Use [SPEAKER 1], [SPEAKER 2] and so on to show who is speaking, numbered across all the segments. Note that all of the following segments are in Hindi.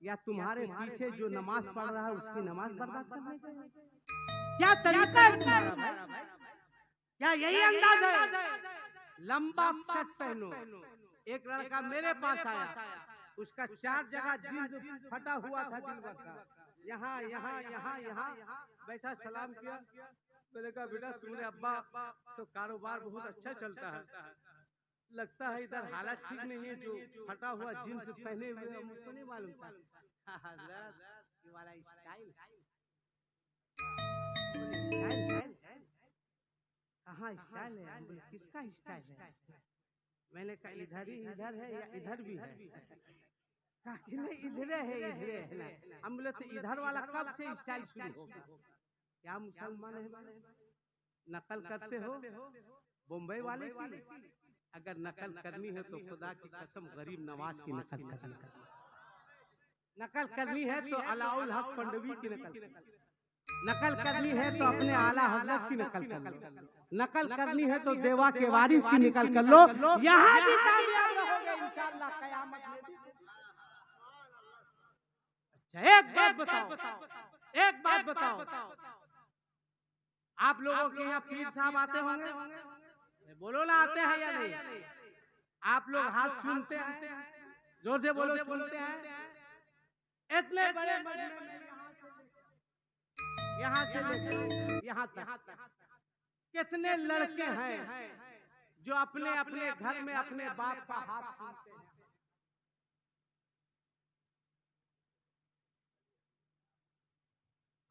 [SPEAKER 1] या तुम्हारे पीछे जो नमाज पढ़ रहा है उसकी नमाज बर्बाद करने का? क्या तरीका है तुम्हारा भाई? क्या यही अंदाज है? लंबा शर्ट पहनो। एक लड़का मेरे पास आया, उसका 4 जगह जींस फटा हुआ था दिलबर का, यहाँ यहाँ यहाँ यहाँ बैठा, सलाम किया। मैंने कहा बेटा तुम्हारे अब्बा तो कारोबार बहुत अच्छा चलता है, लगता है इधर हालत ठीक नहीं है, जो फटा हुआ जींस पहने हुए मुझको नहीं मालूम था। हजरत ये वाला स्टाइल कहाँ स्टाइल है? हम बोले किसका स्टाइल है? मैंने कहा इधर ही इधर है या इधर भी है? कहा कि नहीं इधरे है, इधरे है ना। हम बोले तो इधर वाला कब से स्टाइल शुरू होगा? क्या मुसलमान है? नकल करते हो बम्बई वाले की? अगर नकल करनी है तो खुदा की कसम गरीब नवाज की नकल करनी है। नकल करनी है तो अलाउल हक पंडवी की नकल करनी है तो अपने आला हजरत की नकल कर लो, नकल करनी है तो देवा के वारिस की नकल कर लो। यहाँ भी कामयाब रहोगे इंशाअल्लाह कयामत में भी। अच्छा एक बात बताओ, एक बात बताओ, आप लोगों के यहाँ पीर साहब आते होंगे? बोलो ना, आते हैं या नहीं? आप लोग हाथ छूते हैं? जोर से बोलो, छूते हैं? इतने बड़े यहाँ से लेकर यहाँ तक कितने लड़के हैं जो अपने अपने घर में अपने बाप का हाथ छूते हैं?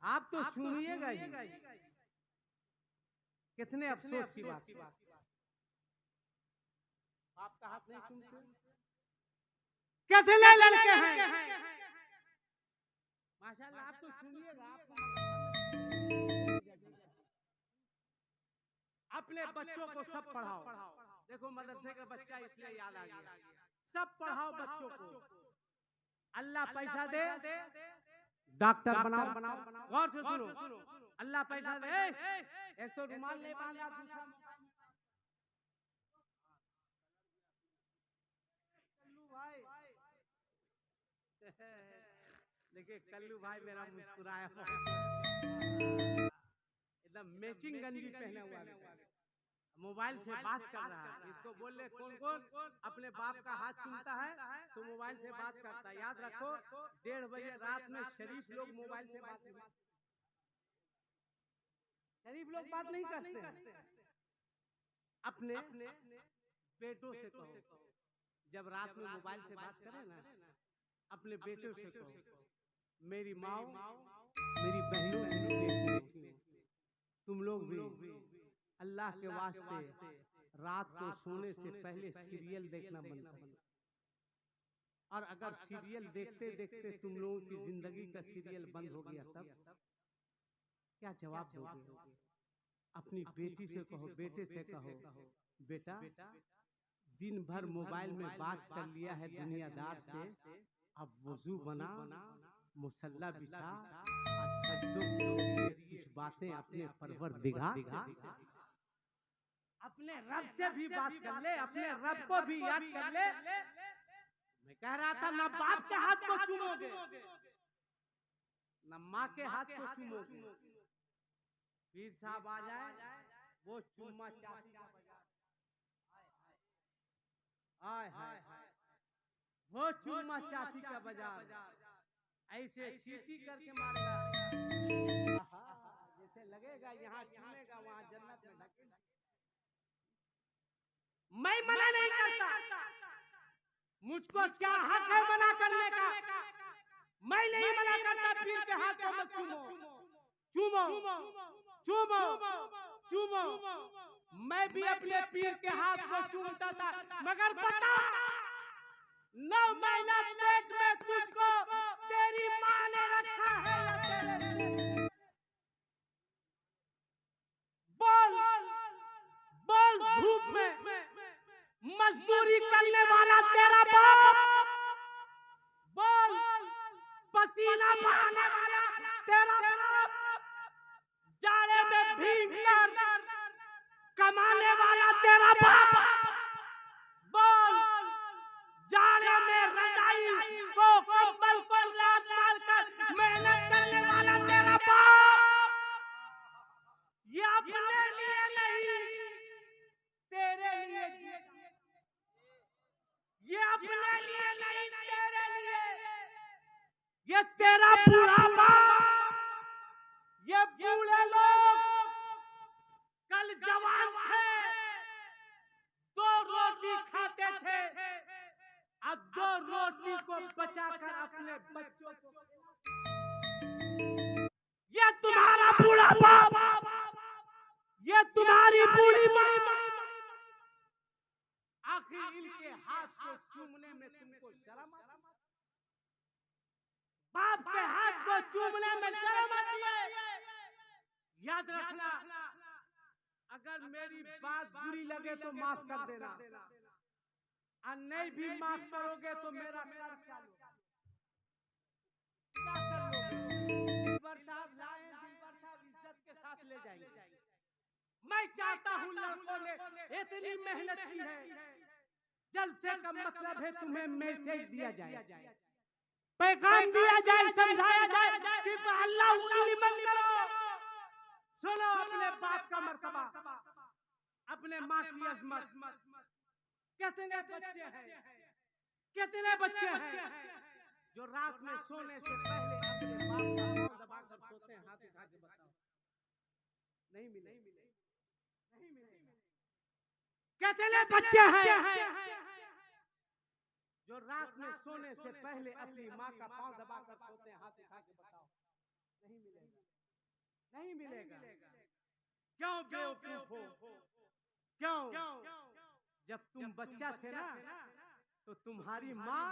[SPEAKER 1] आप तो सुनिएगा ही, कितने अफसोस की बात। बाप का हाथ नहीं छूते? कितने लड़के हैं माशाल्लाह, आप तो सुनिएगा। अपने बच्चों को सब पढ़ाओ। देखो मदरसे का बच्चा इसलिए याद आ गया, सब पढ़ाओ बच्चों को। अल्लाह पैसा दे डॉक्टर बनाओ। गौर से सुनो, अल्लाह पैसा दे, एक तो रुमाल नहीं बांधा, दूसरा कल्लू भाई देखिए कल्लू भाई मेरा मुस्कुराया एकदम मैचिंग गंजी पहने हुआ, मोबाइल से बात कर रहा है। इसको बोल ले कौन कौन अपने बाप का हाथ चूमता है तो मोबाइल से बात करता है। याद रखो 1:30 बजे रात में शरीफ लोग मोबाइल से बात नहीं, शरीफ लोग बात नहीं करते। अपने बेटों से कहो, जब रात में मोबाइल से बात करें ना, अपने बेटों से कहो मेरी माँ, मेरी बहनों, तुम लोग भी अल्लाह के वास्ते रात को सोने से पहले सीरियल देखना बंद करो। और अगर सीरियल देखते देखते तुम लोगों की जिंदगी का सीरियल बंद हो गया तब क्या जवाब दोगे? अपनी बेटी से कहो, बेटे से कहो बेटा दिन भर मोबाइल में बात कर लिया है दुनियादार से, अब वजू बना, मुसल्ला बिछा, कुछ बातें अपने परवरदिगार, अपने रब से भी बात कर ले, अपने रब को भी याद कर ले। मैं कह रहा था ना बाप के हाथ को चूमोगे ना माँ के हाथ को चूमोगे। पीर साहब आ जाए वो चुम्मा चाटी का बाजार, हाय हाय वो चुम्मा चाटी का बाजार, ऐसे सीटी करके मारेगा जैसे लगेगा यहाँ चूमेगा वहाँ जन्नत में ढकेल। मैं मना नहीं करता, मुझको क्या हक है मना करने का? मैं नहीं मना करता पीर के हाथ को मत चूमो, चूमो चूमो चूमो। मैं भी अपने पीर के हाथ को चूमता था, मगर बता 9 महीना पेट में तुझको तेरी माँ ने रखा है या तेरे? बोल बोल, धूप में मजदूरी करने वाला तेरा बाप, बोल पसीना बहाने वाला तेरा बाप, जाड़े में भीग कर कमाने वाला तेरा बाप, बोल जाड़े में रजाई को कंबल को ये तेरा बूढ़ा बाप, ये बूढ़े लोग कल जवान थे, 2 रोटी खाते थे, अब 2 रोटी को बचाकर अपने बच्चों को, ये तुम्हारा बूढ़ा बाप, ये तुम्हारी बूढ़ी माँ, आखिर इनके हाथ को चूमने में तुमको शर्म आती है? बाप के हाथ को चूमने में शर्म आती है? याद रखना, अगर मेरी बात बुरी लगे तो माफ कर देना, और नहीं भी माफ करोगे तो मेरा कर क्या लोगे? क्या कर लोगे? दिलबर साहब लाए, दिलबर साहब इज्जत के साथ ले जाएंगे। मैं चाहता हूँ लड़कों ने इतनी मेहनत की है, जलसे का मतलब है तुम्हें मैसेज दिया जाए, पैगाम दिया जाए, समझाया जाए, सिर्फ अल्लाह मत करो, सुनो अपने बाप का मर्तबा, अपने माँ की अजमत। कितने बच्चे हैं, कितने बच्चे हैं जो रात में सोने से पहले अपने बाप का पाँव दबाकर सोते हैं? हाथ उठा के बताओ। नहीं मिले, नहीं मिले। कितने बच्चे हैं जो रात में सोने से पहले अपनी माँ का पाँव दबाकर सोते हैं? हाथ उठा के बताओ। नहीं मिलेगा, नहीं मिलेगा। क्यों बेवकूफ हो? क्यों? जब तुम बच्चा थे ना, तो तुम्हारी माँ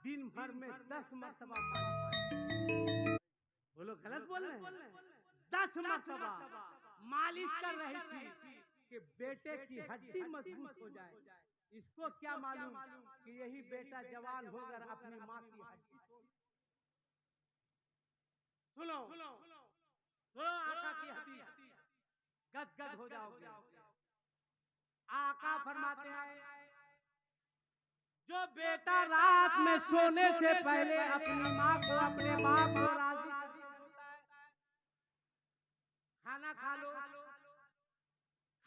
[SPEAKER 1] दिन भर में 10 मरतबा मालिश, बोलो गलत बोल रहे हैं, 10 मरतबा मालिश कर रही थी कि बेटे की हड्डी मजबूत हो जाए। इसको क्या मालूम कि यही बेटा जवान होकर अपनी माँ की हड्डी तोड़। सुनो सुनो आका की हदीस, गदगद हो जाओगे। आका फरमाते हैं, जो बेटा रात में सोने से पहले अपनी माँ को, अपने बाप को राजी होता है, खाना खा लो,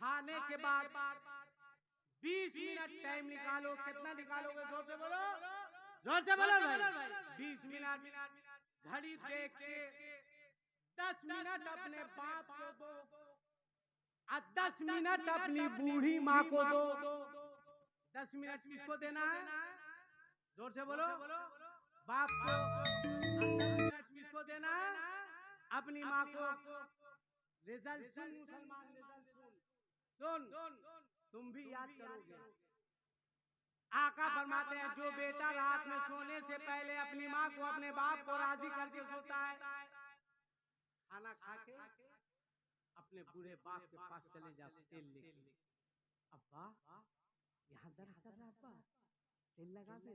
[SPEAKER 1] खाने के बाद 20 मिनट टाइम निकालो। कितना निकालोगे? जोर से बोलो, जोर से बोलो भाई। 20 मिनट घड़ी देख के 10 मिनट अपने बाप को दो, और 10 मिनट अपनी बूढ़ी माँ को दो। 10 मिनट किसको देना है? जोर से बोलो, बाप को। 10 मिनट किसको देना है? अपनी माँ को। रिजल्ट सुन मुसलमान, रिजल्ट सुन, तुम भी याद करोगे। आका फरमाते हैं, जो बेटा रात में सोने से पहले अपनी माँ को, अपने बाप को राजी करके सोता है, खाना खा के अपने बूढ़े बाप के पास चले जाओ, तेल लेके। अब्बा यहाँ दर्द कर रहा, अब्बा तेल लगा दे।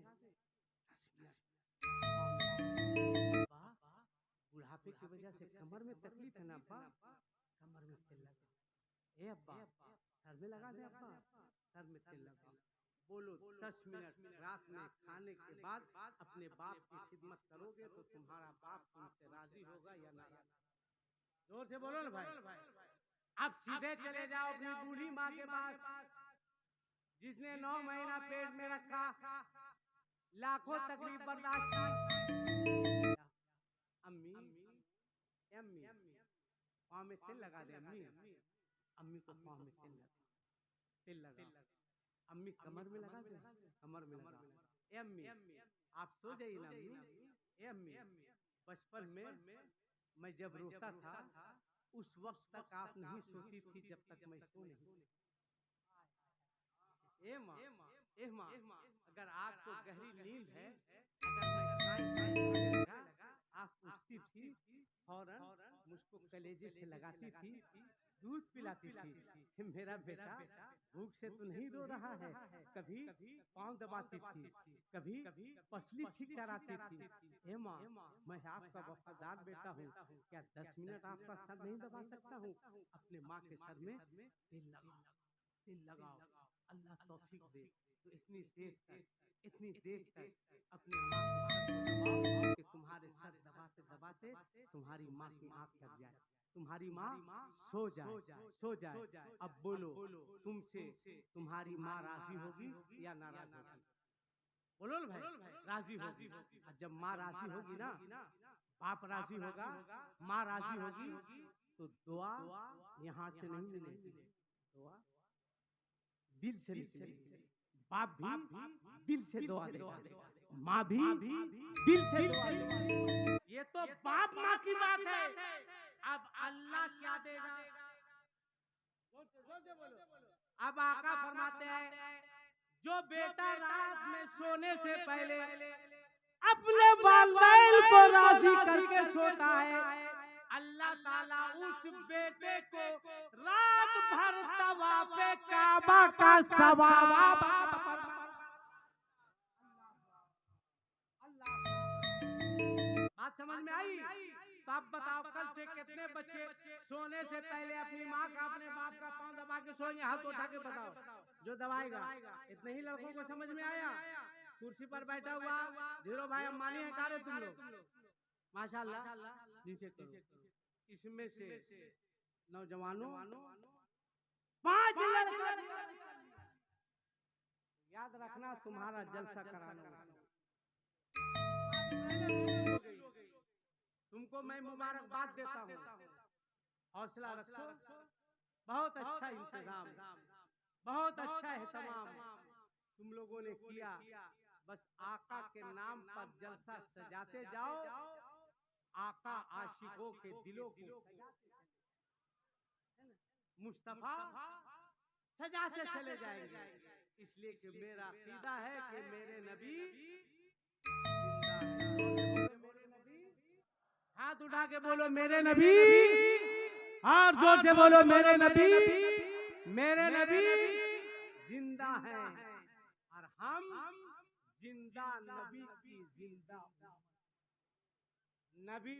[SPEAKER 1] बुढ़ापे की वजह से कमर में तकलीफ है ना अब्बा, कमर में तेल लगा। ए अब्बा सर में लगा दे, अब्बा सर में तेल लगा। बोलो 10 मिनट रात में खाने के बाद अपने बाप की खिदमत करोगे तो तुम्हारा बाप तुमसे राजी होगा या नाराज? जोर से बोलो ना भाई। अब सीधे चले जाओ अपनी बूढ़ी माँ के पास, जिसने 9 महीना पेट में रखा, लाखों तकलीफ बर्दाश्त की। अम्मी अम्मी पाँव में तेल लगा दे। अम्मी अम्मी को पाँव में तेल लगा। अम्मी कमर में लगा दे, कमर में लगा। ए अम्मी आप सो जाइए ना अम्मी। ए अम्मी बचपन में मैं जब रोता था उस वक्त तक आप नहीं सोती थी जब तक मैं सो नहीं। ए माँ अगर आपको गहरी नींद है, अगर मैं आप उठती थी, फौरन मुझको कलेजे से लगाती थी, दूध पिलाती थी। मेरा बेटा भूख से तो नहीं रो रहा है। कभी पाँव दबाती थी, कभी पसली ठीक कराती थी। हे माँ मैं आपका वफादार बेटा हूँ, क्या 10 मिनट आपका सर नहीं दबा सकता हूँ? अपने माँ के सर में तेल लगाओ, अल्लाह तौफीक दे। तो इतनी देर तक अपने माँ के सर को दबाओ कि तुम्हारे सर दबाते दबाते तुम्हारी माँ की आंख लग जाए, तुम्हारी माँ सो जाए। अब बोलो तुमसे तुम्हारी माँ राजी होगी या नाराज होगी? बोलो भाई, राजी होगी। जब माँ राजी होगी ना, बाप राजी होगा, माँ राजी होगी, तो दुआ यहाँ से नहीं मिलेगी, दुआ दिल से निकलेगी। बाप भी दिल से दुआ देगा, माँ भी दिल से दुआ देगा। ये तो बाप माँ की बात है। अब अल्लाह क्या देगा? अब आका फरमाते हैं, जो बेटा रात में सोने से पहले अपने वालिदैन को राजी करके सोता है, अल्लाह ताला उस बेटे को रात भर तवाफ़े काबा का सवाब। बात समझ में आई? तो आप बताओ, कल से कितने बच्चे सोने से पहले अपनी माँ का, अपने बाप का पांव दबा के सोएंगे? हाथ उठा के बताओ, जो दबाएगा। इतने ही लड़कों को समझ में आया? कुर्सी पर बैठा हुआ धीरो भाई अंबानी है, कारे तुम लोग माशाल्लाह, नीचे करो। इसमें से नौजवानों 5 लड़का याद रखना, तुम्हारा जलसा कराना। तुमको मैं मुबारकबाद देता हूँ, हौसला रखो। बहुत अच्छा इंतजाम, बहुत अच्छा एहतमाम तुम लोगों ने किया। बस आका के नाम पर जलसा सजाते जाओ, आका आशिकों के दिलों को मुस्तफा सजाते चले जाएंगे। इसलिए कि मेरा अकीदा है कि मेरे नबी हाथ उठा के बोलो मेरे नबी, और जोर से बोलो मेरे नबी, मेरे नबी जिंदा हैं, और हम जिंदा नबी की जिंदा नबी।